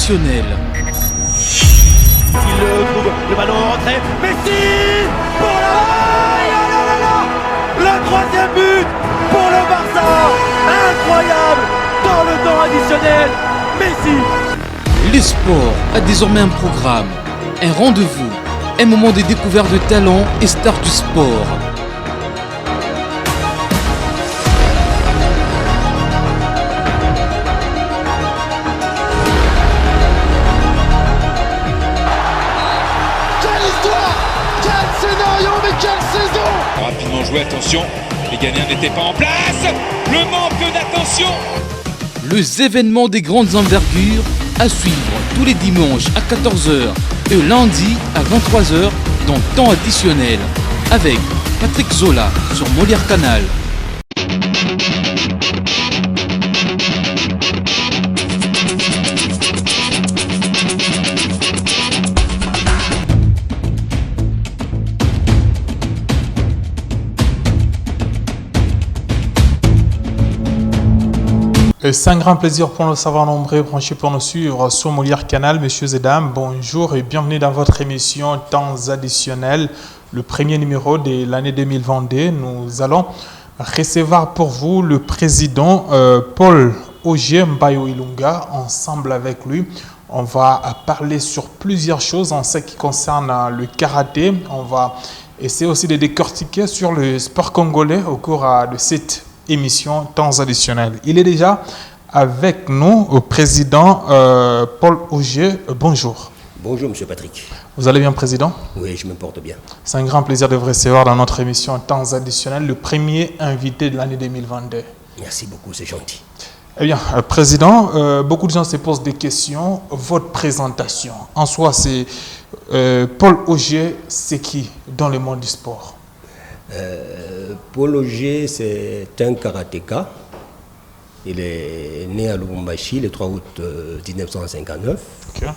additionnel. Il trouve le ballon en rentrée. Messi pour le troisième but pour le Barça. Incroyable dans le temps additionnel. Messi. Le sport a désormais un programme, un rendez-vous, un moment de découverte de talents et stars du sport. Rapidement joué, attention, les gagnants n'étaient pas en place. Le manque d'attention. Les événements des grandes envergures à suivre tous les dimanches à 14h et lundi à 23h dans Temps additionnel avec Patrick Zola sur Molière Canal. C'est un grand plaisir pour nous savoir nombreux branchés pour nous suivre sur Molière Canal. Messieurs et dames, bonjour et bienvenue dans votre émission Temps additionnel, le premier numéro de l'année 2022. Nous allons recevoir pour vous le président Paul Augier Mbayo Ilunga. Ensemble avec lui, on va parler sur plusieurs choses en ce qui concerne le karaté. On va essayer aussi de décortiquer sur le sport congolais au cours de cette émission Temps additionnel. Il est déjà avec nous, au président Paul Augier. Bonjour. Bonjour, monsieur Patrick. Vous allez bien, président? Oui, je me porte bien. C'est un grand plaisir de vous recevoir dans notre émission Temps additionnel, le premier invité de l'année 2022. Merci beaucoup, c'est gentil. Eh bien, président, beaucoup de gens se posent des questions. Votre présentation, en soi, c'est Paul Augier, c'est qui dans le monde du sport? Paul Augier, c'est un karatéka. Il est né à Lubumbashi le 3 août 1959. Okay.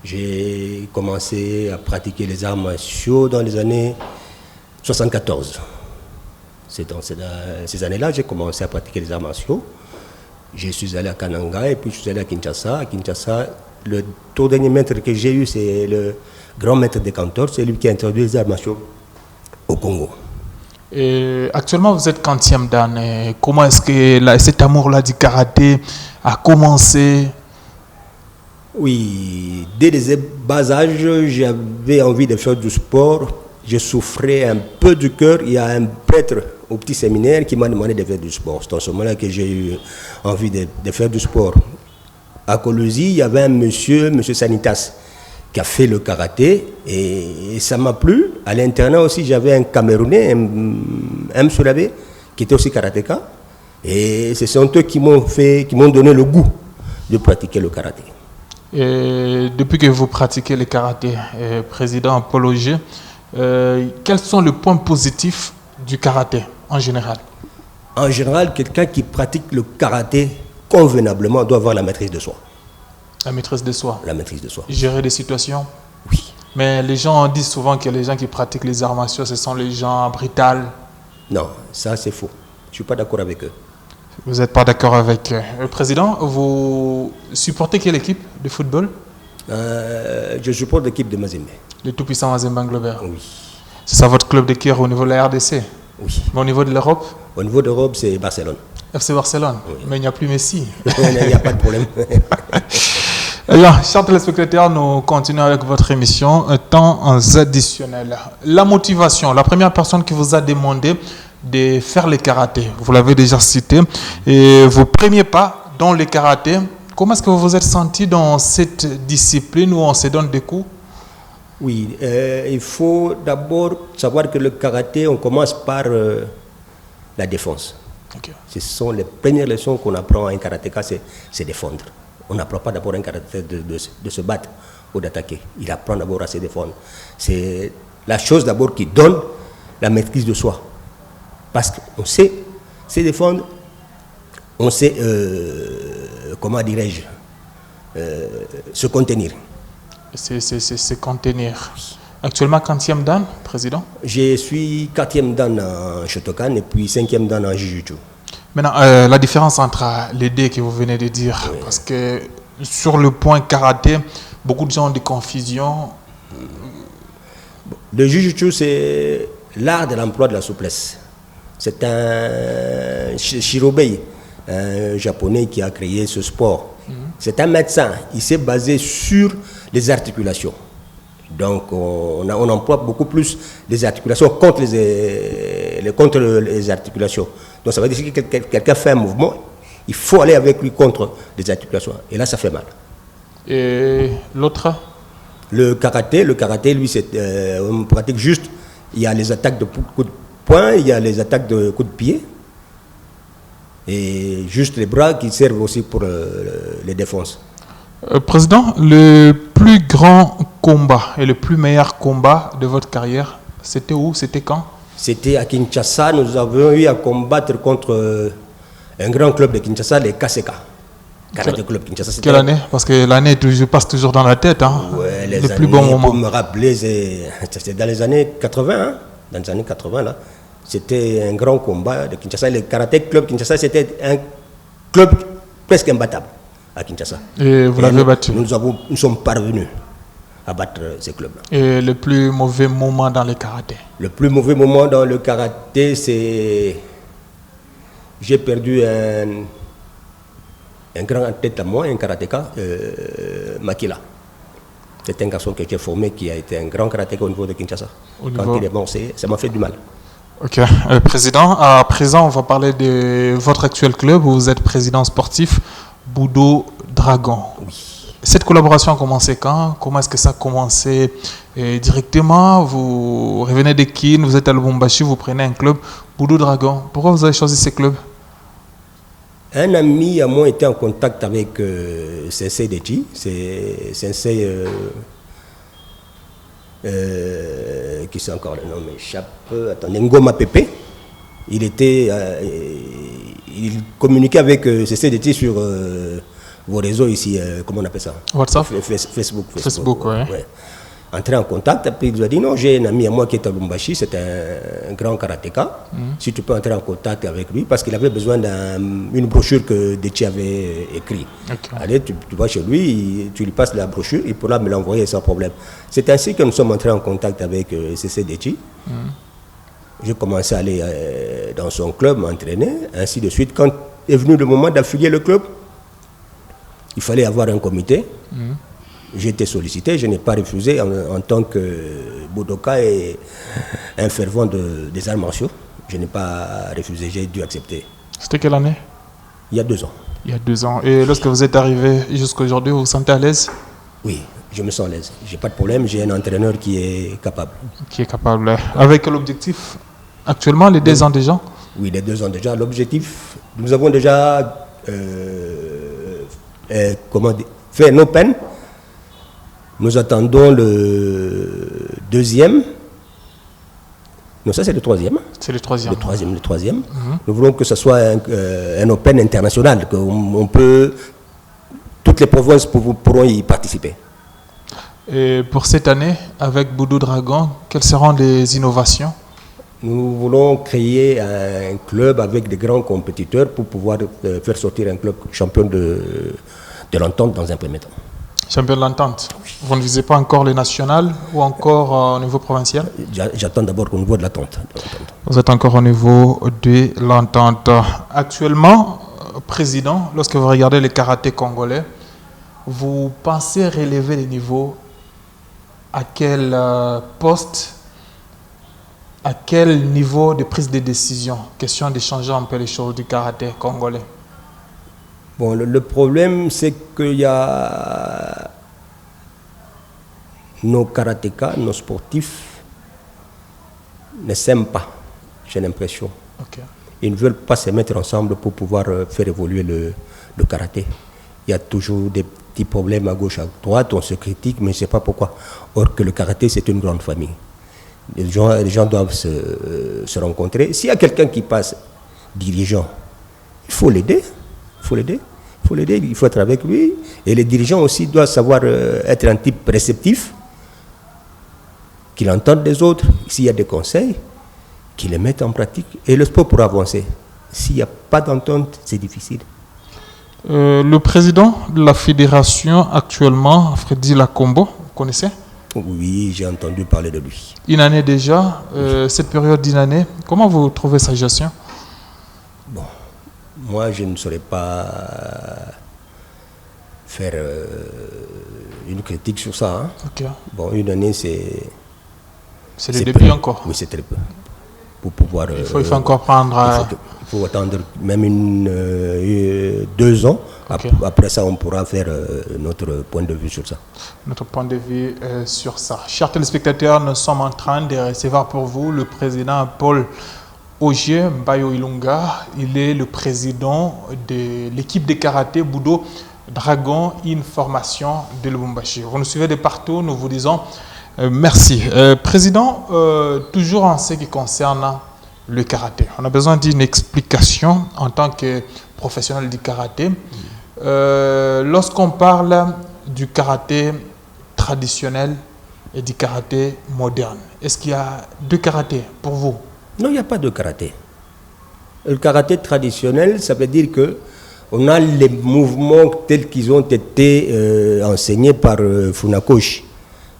J'ai commencé à pratiquer les arts martiaux dans les années 74. C'est dans ces années-là que j'ai commencé à pratiquer les arts martiaux. Je suis allé à Kananga et puis je suis allé à Kinshasa. À Kinshasa, le tout dernier maître que j'ai eu, c'est le grand maître des cantors. C'est lui qui a introduit les arts martiaux au Congo. Et actuellement, vous êtes quantième dan. Comment est-ce que cet amour-là du karaté a commencé? Oui, dès les bas âges, j'avais envie de faire du sport. Je souffrais un peu du cœur. Il y a un prêtre au petit séminaire qui m'a demandé de faire du sport. C'est en ce moment-là que j'ai eu envie de faire du sport. À Colosie, il y avait un monsieur Sanitas, qui a fait le karaté et ça m'a plu. À l'internat aussi, j'avais un Camerounais, un Msoulabe, qui était aussi karatéka. Et ce sont eux qui m'ont donné le goût de pratiquer le karaté. Et depuis que vous pratiquez le karaté, président Paul Augier, quels sont les points positifs du karaté en général? En général, quelqu'un qui pratique le karaté convenablement doit avoir la maîtrise de soi. La maîtrise de soi. La maîtrise de soi. Gérer des situations. Oui. Mais les gens disent souvent que les gens qui pratiquent les arts martiaux, ce sont les gens brutals. Non, ça c'est faux. Je ne suis pas d'accord avec eux. Vous n'êtes pas d'accord avec le président? Vous supportez quelle équipe de football? Je supporte l'équipe de Mazembe. Le tout-puissant Mazembe Anglebert. Oui. C'est ça votre club de cœur au niveau de la RDC? Oui. Mais au niveau de l'Europe? Au niveau d'Europe, c'est Barcelone. FC Barcelone. Oui. Mais il n'y a plus Messi. Il n'y a pas de problème. Alors, chers téléspectateurs, nous continuons avec votre émission Temps additionnel. La motivation, la première personne qui vous a demandé de faire le karaté, vous l'avez déjà cité, et vos premiers pas dans le karaté, comment est-ce que vous vous êtes senti dans cette discipline où on se donne des coups? Oui, il faut d'abord savoir que le karaté, on commence par la défense. Okay. Ce sont les premières leçons qu'on apprend à un karatéka, c'est défendre. On n'apprend pas d'abord un karatéka de se battre ou d'attaquer. Il apprend d'abord à se défendre. C'est la chose d'abord qui donne la maîtrise de soi. Parce qu'on sait se défendre, on sait, comment dirais-je, se contenir. Se contenir. Actuellement, 40e dan, président? Je suis 4e dan en Shotokan et puis 5e dan en Jiu-Jitsu. Maintenant, la différence entre les deux que vous venez de dire, oui. Parce que Sur le point karaté, beaucoup de gens ont des confusions. Le Jiu-Jitsu, c'est l'art de l'emploi de la souplesse. C'est un Shirobei, un japonais qui a créé ce sport. C'est un médecin. Il s'est basé sur les articulations. Donc, on emploie beaucoup plus les articulations contre les articulations. Donc, ça veut dire que quelqu'un fait un mouvement, il faut aller avec lui contre les articulations. Et là, ça fait mal. Et l'autre? Le karaté, lui, on pratique juste, il y a les attaques de coups de poing, il y a les attaques de coups de pied. Et juste les bras qui servent aussi pour les défenses. Président, le plus grand combat et le plus meilleur combat de votre carrière, c'était où? C'était quand? C'était à Kinshasa. Nous avons eu à combattre contre un grand club de Kinshasa, les KCK. Karaté Club Kinshasa. Quelle année? Parce que l'année passe toujours dans la tête. Hein? Ouais, les le années, plus bon moment. Pour me rappeler, c'était dans les années 80. Hein? Dans les années 80, là. C'était un grand combat de Kinshasa. Le Karaté Club Kinshasa, c'était un club presque imbattable à Kinshasa. Et vous l'avez battu? Nous sommes parvenus à battre ces clubs. Et le plus mauvais moment dans le karaté? Le plus mauvais moment dans le karaté, c'est... J'ai perdu un grand en tête à moi, un karatéka, Makila. C'est un garçon que j'ai formé qui a été un grand karatéka au niveau de Kinshasa. Quand il est mort, ça m'a fait du mal. Ok. Président, à présent, on va parler de votre actuel club où vous êtes président sportif, Budo Dragon. Oui. Cette collaboration a commencé quand? Comment est-ce que ça a commencé directement? Vous revenez de Kin, vous êtes à Lubumbashi, vous prenez un club, Budo Dragon. Pourquoi vous avez choisi ce club? Un ami à moi était en contact avec Sensei Dechi. C'est Sensei... qui c'est encore le nom m'échappe. Attendez, Ngoma Pepe. Il communiquait avec CCDT sur vos réseaux ici, comment on appelle ça? WhatsApp? Facebook. Facebook, ouais. Entré en contact, puis il nous a dit non, j'ai un ami à moi qui est à Lubumbashi, c'est un grand karatéka. Si tu peux entrer en contact avec lui, parce qu'il avait besoin d'une brochure que Dechi avait écrite. Okay. Allez, tu vas chez lui, tu lui passes la brochure, il pourra me l'envoyer sans problème. C'est ainsi que nous sommes entrés en contact avec CC Dechi. J'ai commencé à aller dans son club, m'entraîner, ainsi de suite. Quand est venu le moment d'affilier le club, il fallait avoir un comité. J'ai été sollicité, je n'ai pas refusé en tant que Budoka et un fervent des arts martiaux. Je n'ai pas refusé, j'ai dû accepter. C'était quelle année? Il y a 2 ans. Il y a 2 ans. Et lorsque vous êtes arrivé jusqu'à aujourd'hui, vous vous sentez à l'aise? Oui, je me sens à l'aise. Je n'ai pas de problème, j'ai un entraîneur qui est capable. Qui est capable. Avec l'objectif actuellement, les 2 ans déjà? Oui, les 2 ans déjà. L'objectif, nous avons déjà fait un open. Nous attendons le 2e. Non, ça c'est le 3e. C'est le 3e. Le 3e. Nous voulons que ce soit un open international, toutes les provinces pourront y participer. Et pour cette année, avec Budo Dragon, quelles seront les innovations? Nous voulons créer un club avec des grands compétiteurs pour pouvoir faire sortir un club champion de l'entente dans un premier temps. Champion de l'entente. Vous ne visez pas encore les nationales ou encore au niveau provincial? J'attends d'abord au niveau de l'entente. Vous êtes encore au niveau de l'entente. Actuellement, président, lorsque vous regardez le karaté congolais, vous pensez relever les niveaux à quel poste, à quel niveau de prise de décision? Question de changer un peu les choses du karaté congolais. Bon, le problème, c'est qu'il y a nos karatékas, nos sportifs ne s'aiment pas, j'ai l'impression. Okay. Ils ne veulent pas se mettre ensemble pour pouvoir faire évoluer le karaté. Il y a toujours des petits problèmes à gauche, à droite, on se critique, mais je ne sais pas pourquoi. Or que le karaté, c'est une grande famille. Les gens doivent se rencontrer. S'il y a quelqu'un qui passe dirigeant, il faut l'aider. Il faut être avec lui. Et les dirigeants aussi doivent savoir être un type réceptif, qu'il entende des autres. S'il y a des conseils, qu'ils les mettent en pratique. Et le sport pourra avancer. S'il n'y a pas d'entente, c'est difficile. Le président de la fédération actuellement, Freddy Lakombo, vous connaissez? Oui, j'ai entendu parler de lui. Une année déjà, cette période d'une année, comment vous trouvez sa gestion? Bon, moi je ne saurais pas faire une critique sur ça. Hein. Okay. Bon, une année c'est... C'est le début encore. Oui, c'est très peu. Pour pouvoir... Il faut encore prendre... Il faut attendre même 2 ans. Okay. Après ça, on pourra faire notre point de vue sur ça. Notre point de vue sur ça. Chers téléspectateurs, nous sommes en train de recevoir pour vous le président Paul Ogier Mbayo Ilunga. Il est le président de l'équipe de karaté Budo Dragon in formation de Lubumbashi. Vous nous suivez de partout, nous vous disons merci. Président, toujours en ce qui concerne le karaté, on a besoin d'une explication en tant que professionnel du karaté. Lorsqu'on parle du karaté traditionnel et du karaté moderne, est-ce qu'il y a 2 karatés pour vous? Non, il n'y a pas de karaté. Le karaté traditionnel, ça veut dire que on a les mouvements tels qu'ils ont été enseignés par Funakoshi.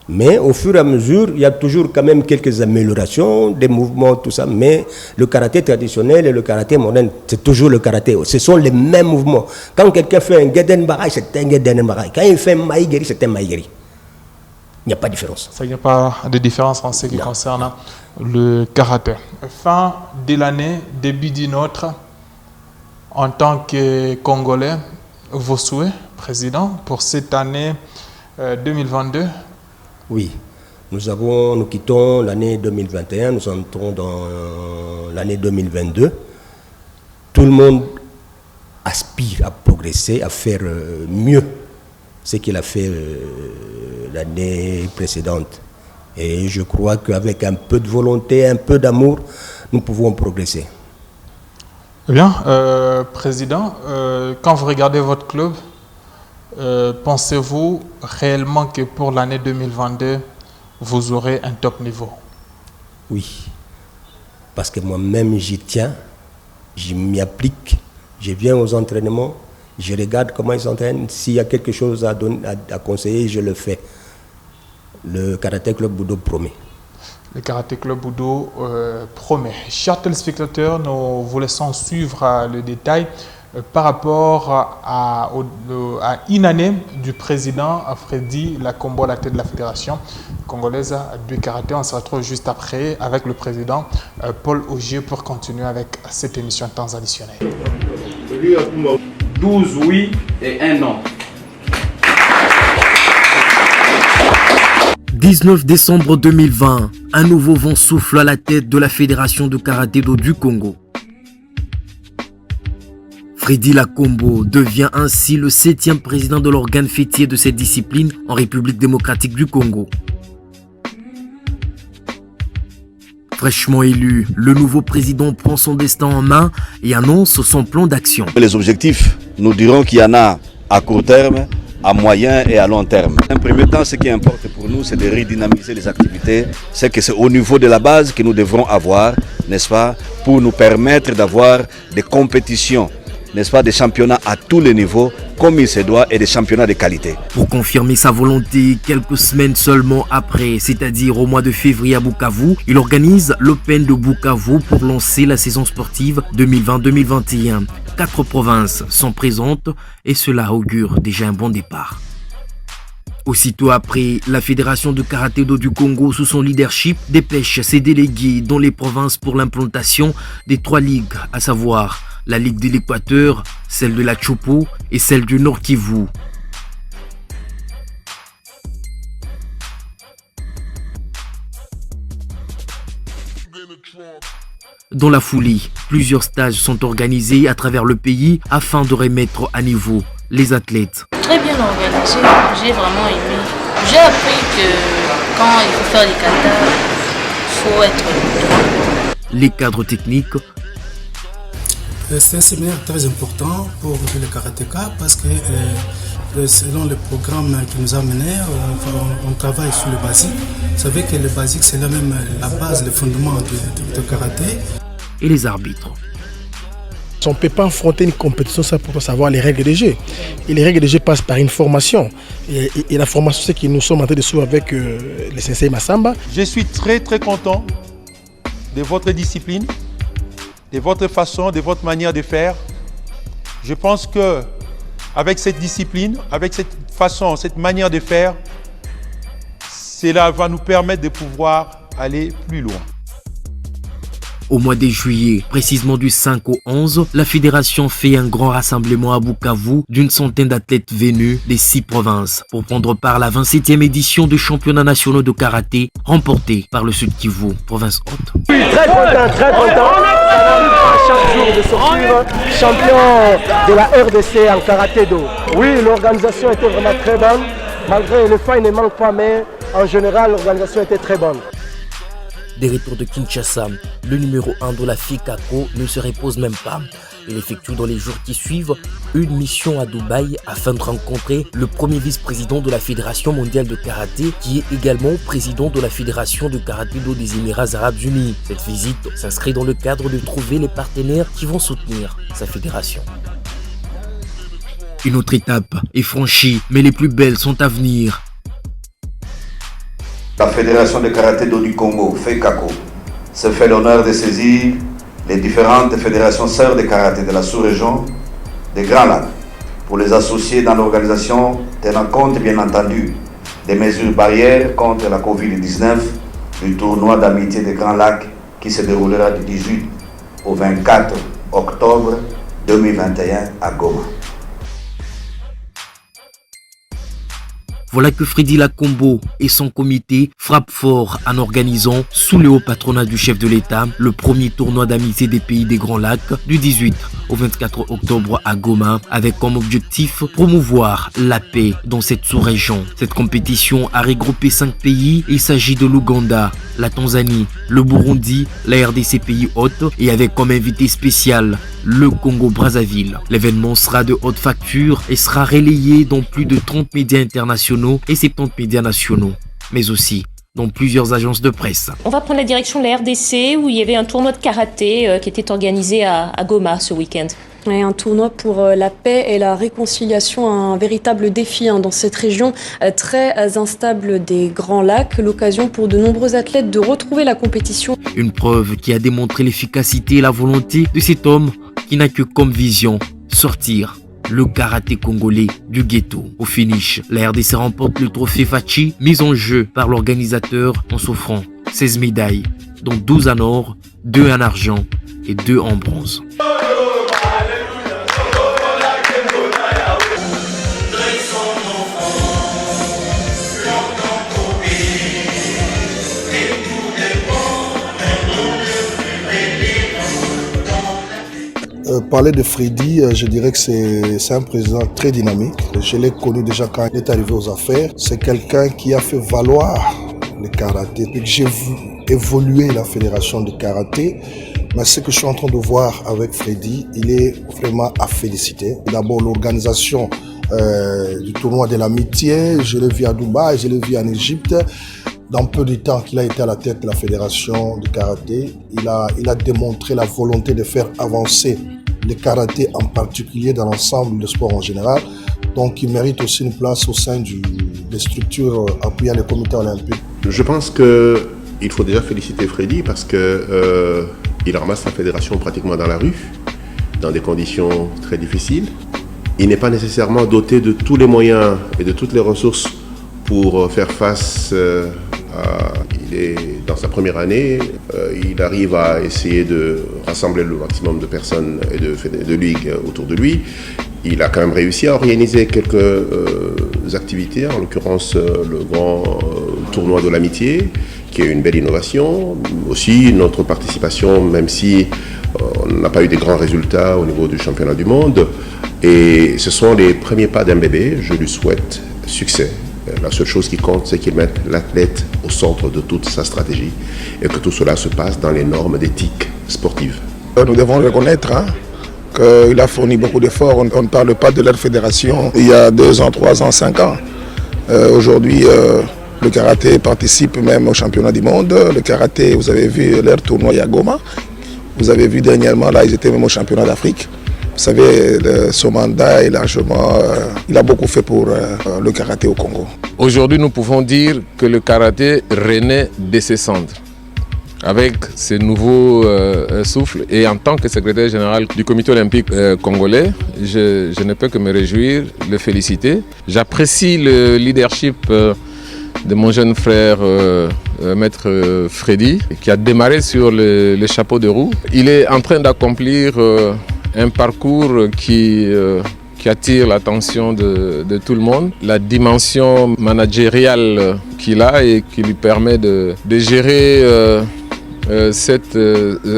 Mais au fur et à mesure, il y a toujours quand même quelques améliorations, des mouvements, tout ça. Mais le karaté traditionnel et le karaté moderne, c'est toujours le karaté. Ce sont les mêmes mouvements. Quand quelqu'un fait un Geden Barai, c'est un Geden Barai. Quand il fait un Maïgeri, c'est un Maïgeri. Il n'y a pas de différence. Il n'y a pas de différence en ce qui concerne le karaté. Fin de l'année, début d'une autre, en tant que Congolais, vos souhaits, Président, pour cette année 2022? Oui, nous quittons l'année 2021, nous entrons dans l'année 2022. Tout le monde aspire à progresser, à faire mieux ce qu'il a fait l'année précédente. Et je crois qu'avec un peu de volonté, un peu d'amour, nous pouvons progresser. Bien, Président, quand vous regardez votre club, pensez-vous réellement que pour l'année 2022, vous aurez un top niveau? Oui, parce que moi-même j'y tiens, je m'y applique, je viens aux entraînements, je regarde comment ils s'entraînent, s'il y a quelque chose à conseiller, je le fais. Le Karaté Club Budo promet. Le Karaté Club Budo promet. Chers téléspectateurs, nous vous laissons suivre le détail par rapport à une année du président Freddy Lakombo à la tête de la Fédération congolaise du karaté. On se retrouve juste après avec le président Paul Ogier pour continuer avec cette émission temps additionnel. 12 oui et 1 non. 19 décembre 2020, un nouveau vent souffle à la tête de la Fédération de karaté-do du Congo. Freddy Lakombo devient ainsi le 7e président de l'organe fêtier de cette discipline en République démocratique du Congo. Fraîchement élu, le nouveau président prend son destin en main et annonce son plan d'action. Les objectifs, nous dirons qu'il y en a à court terme, à moyen et à long terme. En premier temps, ce qui importe pour nous, c'est de redynamiser les activités. C'est que c'est au niveau de la base que nous devrons avoir, n'est-ce pas, pour nous permettre d'avoir des compétitions, n'est-ce pas, des championnats à tous les niveaux, comme il se doit, et des championnats de qualité. Pour confirmer sa volonté, quelques semaines seulement après, c'est-à-dire au mois de février à Bukavu, il organise l'Open de Bukavu pour lancer la saison sportive 2020-2021. 4 provinces sont présentes et cela augure déjà un bon départ. Aussitôt après, la Fédération de karaté-do du Congo, sous son leadership, dépêche ses délégués dans les provinces pour l'implantation des 3 ligues, à savoir la Ligue de l'Équateur, celle de la Chopo et celle du Nord Kivu. Dans la foulée, plusieurs stages sont organisés à travers le pays afin de remettre à niveau les athlètes. Très bien organisé, j'ai vraiment aimé. J'ai appris que quand il faut faire des katas, il faut être droit. Les cadres techniques. C'est un séminaire très important pour le karatéka parce que selon le programme qui nous a menés, on travaille sur le basique. Vous savez que le basique, c'est la base, le fondement du karaté. Et les arbitres. On ne peut pas affronter une compétition sans pour savoir les règles de jeu. Et les règles de jeu passent par une formation. Et la formation, c'est que nous sommes en train de suivre avec le sensei Massamba. Je suis très très content de votre discipline, de votre façon, de votre manière de faire. Je pense que avec cette discipline, avec cette façon, cette manière de faire, cela va nous permettre de pouvoir aller plus loin. Au mois de juillet, précisément du 5 au 11, la fédération fait un grand rassemblement à Bukavu d'une centaine d'athlètes venus des 6 provinces pour prendre part à la 27e édition des championnats nationaux de karaté remporté par le Sud Kivu, province haute. Très content, très content. Ça n'arrive pas chaque jour de sortir champion de la RDC en karaté-do. Oui, l'organisation était vraiment très bonne. Malgré le fait, il ne manque pas, mais en général, l'organisation était très bonne. Des retours de Kinshasa, le numéro 1 de la FICACO ne se repose même pas. Il effectue dans les jours qui suivent une mission à Dubaï afin de rencontrer le premier vice-président de la Fédération mondiale de karaté qui est également président de la Fédération de karaté-do des Émirats arabes unis. Cette visite s'inscrit dans le cadre de trouver les partenaires qui vont soutenir sa fédération. Une autre étape est franchie, mais les plus belles sont à venir. La Fédération de karaté-do du Congo, FECACO, se fait l'honneur de saisir les différentes fédérations sœurs de karaté de la sous-région des Grands Lacs pour les associer dans l'organisation, tenant compte bien entendu des mesures barrières contre la Covid-19 du tournoi d'amitié des Grands Lacs qui se déroulera du 18 au 24 octobre 2021 à Goma. Voilà que Freddy Lacombo et son comité frappent fort en organisant, sous le haut patronat du chef de l'État, le premier tournoi d'amitié des pays des Grands Lacs du 18 au 24 octobre à Goma, avec comme objectif promouvoir la paix dans cette sous-région. Cette compétition a regroupé 5 pays. Il s'agit de l'Ouganda, la Tanzanie, le Burundi, la RDC pays hôte et avec comme invité spécial le Congo-Brazzaville. L'événement sera de haute facture et sera relayé dans plus de 30 médias internationaux et 70 médias nationaux, mais aussi dans plusieurs agences de presse. On va prendre la direction de la RDC où il y avait un tournoi de karaté qui était organisé à Goma ce week-end. Et un tournoi pour la paix et la réconciliation, un véritable défi dans cette région très instable des Grands Lacs. L'occasion pour de nombreux athlètes de retrouver la compétition. Une preuve qui a démontré l'efficacité et la volonté de cet homme qui n'a que comme vision sortir le karaté congolais du ghetto. Au finish, la RDC remporte le trophée Fachi mis en jeu par l'organisateur en s'offrant 16 médailles, dont 12 en or, 2 en argent et 2 en bronze. Parler de Freddy, je dirais que c'est un président très dynamique. Je l'ai connu déjà quand il est arrivé aux affaires. C'est quelqu'un qui a fait valoir le karaté. J'ai vu évoluer la fédération de karaté. Mais ce que je suis en train de voir avec Freddy, il est vraiment à féliciter. D'abord l'organisation du tournoi de l'amitié, je l'ai vu à Dubaï, je l'ai vu en Égypte. Dans peu de temps qu'il a été à la tête de la fédération de karaté, il a démontré la volonté de faire avancer le karaté en particulier dans l'ensemble du sport en général. Donc il mérite aussi une place au sein des structures appuyant les comités olympiques. Je pense qu'il faut déjà féliciter Freddy parce qu'il ramasse la fédération pratiquement dans la rue, dans des conditions très difficiles. Il n'est pas nécessairement doté de tous les moyens et de toutes les ressources pour faire face il est dans sa première année, il arrive à essayer de rassembler le maximum de personnes et de ligues autour de lui. Il a quand même réussi à organiser quelques activités, en l'occurrence le grand tournoi de l'amitié, qui est une belle innovation. Aussi notre participation, même si on n'a pas eu des grands résultats au niveau du championnat du monde. Et ce sont les premiers pas d'un bébé, je lui souhaite succès. La seule chose qui compte, c'est qu'il mette l'athlète au centre de toute sa stratégie et que tout cela se passe dans les normes d'éthique sportive. Nous devons reconnaître qu'il a fourni beaucoup d'efforts. On ne parle pas de leur fédération il y a 2 ans, 3 ans, 5 ans. Aujourd'hui, le karaté participe même au championnat du monde. Le karaté, vous avez vu leur tournoi à Goma. Vous avez vu dernièrement, là, ils étaient même au championnat d'Afrique. Vous savez, son mandat est largement... il a beaucoup fait pour le karaté au Congo. Aujourd'hui, nous pouvons dire que le karaté renaît de ses cendres. Avec ce nouveau souffle et en tant que secrétaire général du comité olympique congolais, je ne peux que me réjouir, le féliciter. J'apprécie le leadership de mon jeune frère maître Freddy, qui a démarré sur le chapeau de roue. Il est en train d'accomplir un parcours qui attire l'attention de tout le monde. La dimension managériale qu'il a et qui lui permet de gérer cette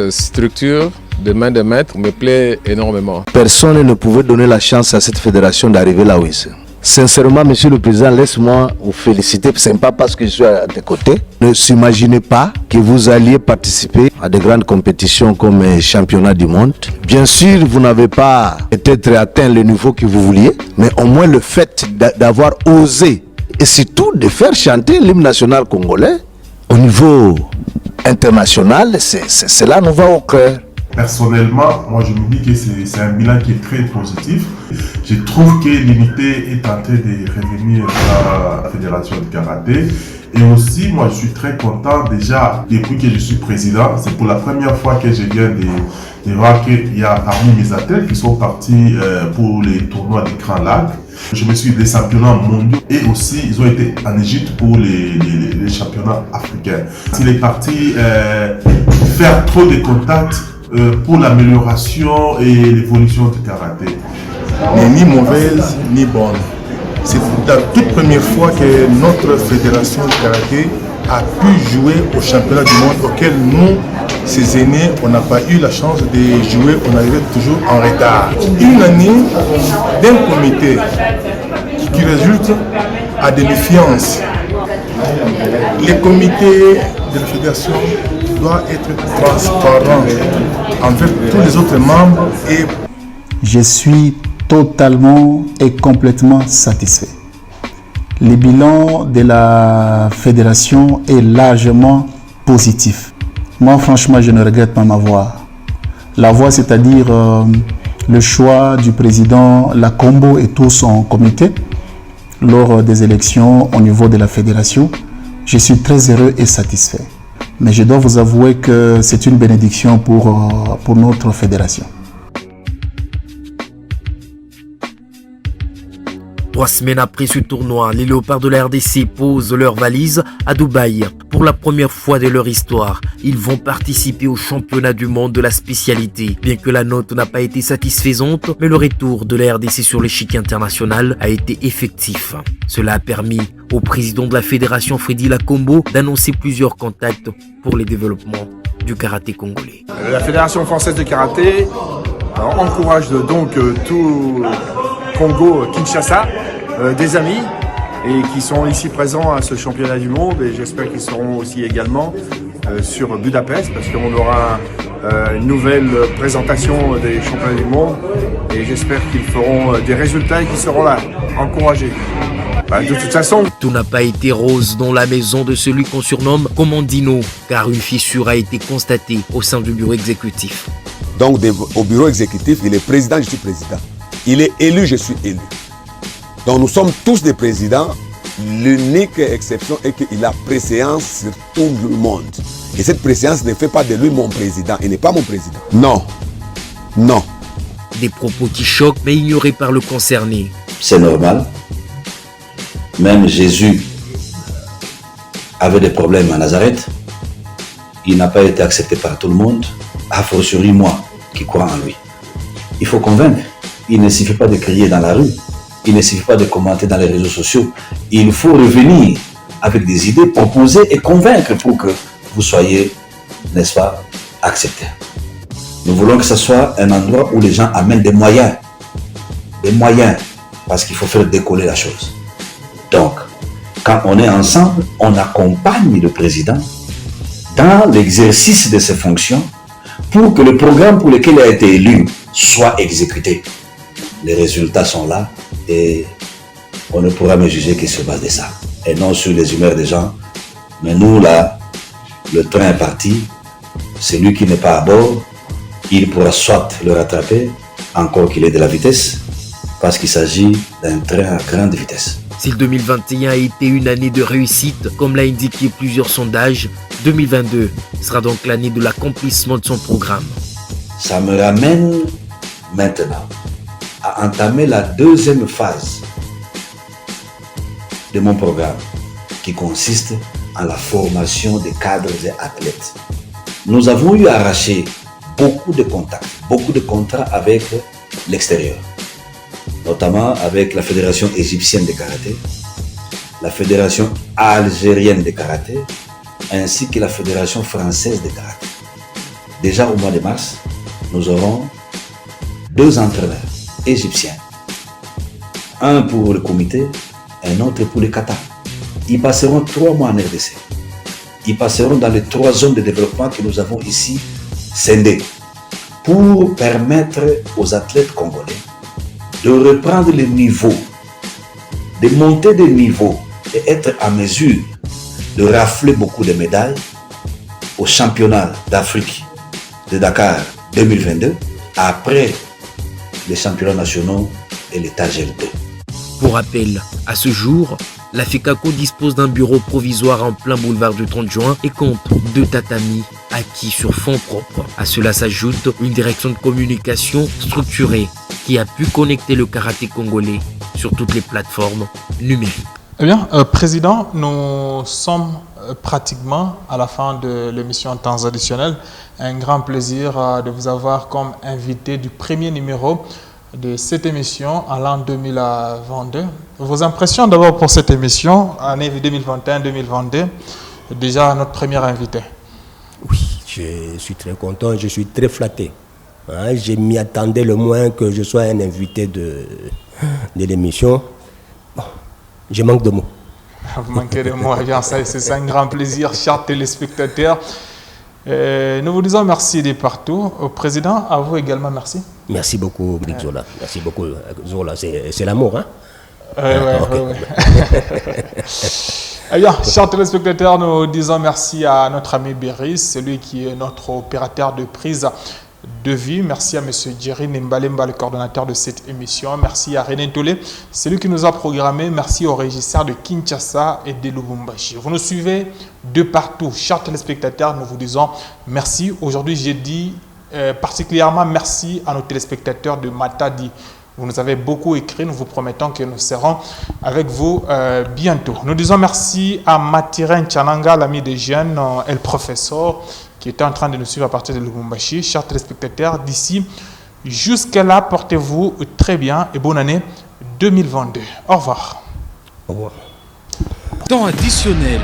structure de main de maître me plaît énormément. Personne ne pouvait donner la chance à cette fédération d'arriver là où il est. Sincèrement, Monsieur le Président, laisse-moi vous féliciter. Ce n'est pas parce que je suis à tes côtés. Ne s'imaginez pas que vous alliez participer à de grandes compétitions comme les championnats du monde. Bien sûr, vous n'avez pas peut-être atteint le niveau que vous vouliez, mais au moins le fait d'avoir osé et surtout de faire chanter l'hymne national congolais au niveau international, cela nous va au cœur. Personnellement, moi je me dis que c'est un bilan qui est très positif. Je trouve que l'unité est en train de revenir à la fédération de karaté. Et aussi, moi je suis très content déjà, depuis que je suis président, c'est pour la première fois que je viens de voir qu'il y a parmi mes athlètes qui sont partis pour les tournois des Grands Lacs. Je me suis des championnats mondiaux et aussi ils ont été en Égypte pour les championnats africains. Il est parti faire trop de contacts pour l'amélioration et l'évolution du karaté. N'est ni mauvaise ni bonne. C'est la toute première fois que notre fédération de karaté a pu jouer au championnat du monde auquel nous, ses aînés, on n'a pas eu la chance de jouer, on arrivait toujours en retard. Une année d'un comité qui résulte à des méfiances. Les comités de la fédération doivent être transparents envers tous les autres membres et... Je suis totalement et complètement satisfait. Le bilan de la fédération est largement positif. Moi, franchement, je ne regrette pas ma voix. La voix, c'est-à-dire le choix du président Lakombo et tout son comité lors des élections au niveau de la fédération. Je suis très heureux et satisfait. Mais je dois vous avouer que c'est une bénédiction pour notre fédération. 3 semaines après ce tournoi, les Léopards de la RDC posent leurs valises à Dubaï. Pour la première fois de leur histoire, ils vont participer au championnat du monde de la spécialité. Bien que la note n'a pas été satisfaisante, mais le retour de la RDC sur l'échiquier international a été effectif. Cela a permis au président de la fédération Freddy Lakombo d'annoncer plusieurs contacts pour le développement du karaté congolais. La fédération française de karaté encourage donc tout Congo-Kinshasa, des amis et qui sont ici présents à ce championnat du monde et j'espère qu'ils seront aussi également sur Budapest parce qu'on aura une nouvelle présentation des championnats du monde et j'espère qu'ils feront des résultats et qu'ils seront là, encouragés. De toute façon, tout n'a pas été rose dans la maison de celui qu'on surnomme Commandino, car une fissure a été constatée au sein du bureau exécutif. Donc au bureau exécutif, il est président, je suis président. Il est élu, je suis élu. Donc nous sommes tous des présidents. L'unique exception est qu'il a préséance sur tout le monde. Et cette préséance ne fait pas de lui mon président. Il n'est pas mon président. Non. Non. Des propos qui choquent mais ignorés par le concerné. C'est normal. Même Jésus avait des problèmes à Nazareth. Il n'a pas été accepté par tout le monde. A fortiori moi qui crois en lui. Il faut convaincre. Il ne suffit pas de crier dans la rue. Il ne suffit pas de commenter dans les réseaux sociaux. Il faut revenir avec des idées, proposer et convaincre pour que vous soyez, n'est-ce pas, acceptés. Nous voulons que ce soit un endroit où les gens amènent des moyens. Des moyens, parce qu'il faut faire décoller la chose. Donc, quand on est ensemble, on accompagne le président dans l'exercice de ses fonctions pour que le programme pour lequel il a été élu soit exécuté. Les résultats sont là et on ne pourra me juger que sur base de ça. Et non sur les humeurs des gens. Mais nous, là, le train est parti. Celui qui n'est pas à bord, il pourra soit le rattraper, encore qu'il ait de la vitesse, parce qu'il s'agit d'un train à grande vitesse. Si 2021 a été une année de réussite, comme l'a indiqué plusieurs sondages, 2022 sera donc l'année de l'accomplissement de son programme. Ça me ramène maintenant à entamer la deuxième phase de mon programme, qui consiste en la formation des cadres et athlètes. Nous avons eu à arracher beaucoup de contacts, beaucoup de contrats avec l'extérieur, notamment avec la Fédération égyptienne de karaté, la Fédération algérienne de karaté, ainsi que la Fédération française de karaté. Déjà au mois de mars, nous aurons 2 entraîneurs égyptiens, un pour le comité, un autre pour le kata. Ils passeront 3 mois en RDC. Ils passeront dans les 3 zones de développement que nous avons ici scindées pour permettre aux athlètes congolais de reprendre le niveau, de monter de niveau et être en mesure de rafler beaucoup de médailles au championnat d'Afrique de Dakar 2022 après les championnats nationaux et l'état GL2. Pour rappel, à ce jour, la FECACO dispose d'un bureau provisoire en plein boulevard du 30 juin et compte 2 tatamis acquis sur fonds propres. À cela s'ajoute une direction de communication structurée qui a pu connecter le karaté congolais sur toutes les plateformes numériques. Eh bien, Président, nous sommes pratiquement à la fin de l'émission Temps additionnel. Un grand plaisir de vous avoir comme invité du premier numéro de cette émission en l'an 2022. Vos impressions d'abord pour cette émission, année 2021-2022, déjà notre premier invité. Oui, je suis très content, je suis très flatté. Hein, je m'y attendais le moins que je sois un invité de l'émission. Bon, je manque de mots. Vous manquez de mots, c'est un grand plaisir, chers téléspectateurs. Nous vous disons merci de partout. Au président, à vous également, merci. Merci beaucoup, Brick Zola. Merci beaucoup, Zola. C'est l'amour, hein? Oui. Eh bien, chers téléspectateurs, nous disons merci à notre ami Béris, celui qui est notre opérateur de prise de vue. Merci à M. Jerry Nimbalemba, le coordonnateur de cette émission. Merci à René Tolé, celui qui nous a programmé. Merci aux régisseurs de Kinshasa et de Lubumbashi. Vous nous suivez de partout. Chers téléspectateurs, nous vous disons merci. Aujourd'hui, j'ai dit particulièrement merci à nos téléspectateurs de Matadi. Vous nous avez beaucoup écrit, nous vous promettons que nous serons avec vous bientôt. Nous disons merci à Matiren Tchananga, l'ami des jeunes, et le professeur, qui était en train de nous suivre à partir de Lubumbashi. Chers téléspectateurs, d'ici jusqu'à-là, portez-vous très bien et bonne année 2022. Au revoir. Au revoir. Temps additionnel.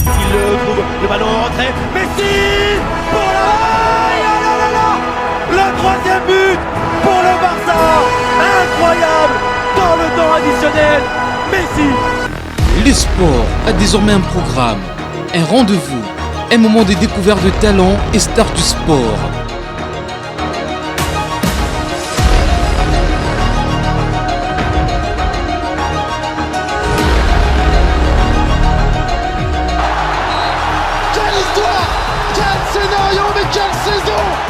Il trouve le ballon en retrait. Messi pour le troisième but pour le Barça. Incroyable dans le temps additionnel. Messi. Le sport a désormais un programme, un rendez-vous, un moment de découverte de talents et stars du sport.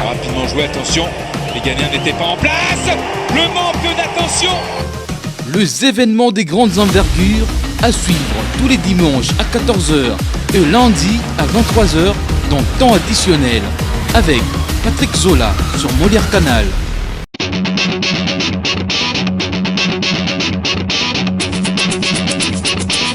Rapidement joué, attention, les gagnants n'étaient pas en place. Le manque d'attention. Les événements des grandes envergures à suivre tous les dimanches à 14h et lundi à 23h dans Temps additionnel avec Patrick Zola sur Molière Canal.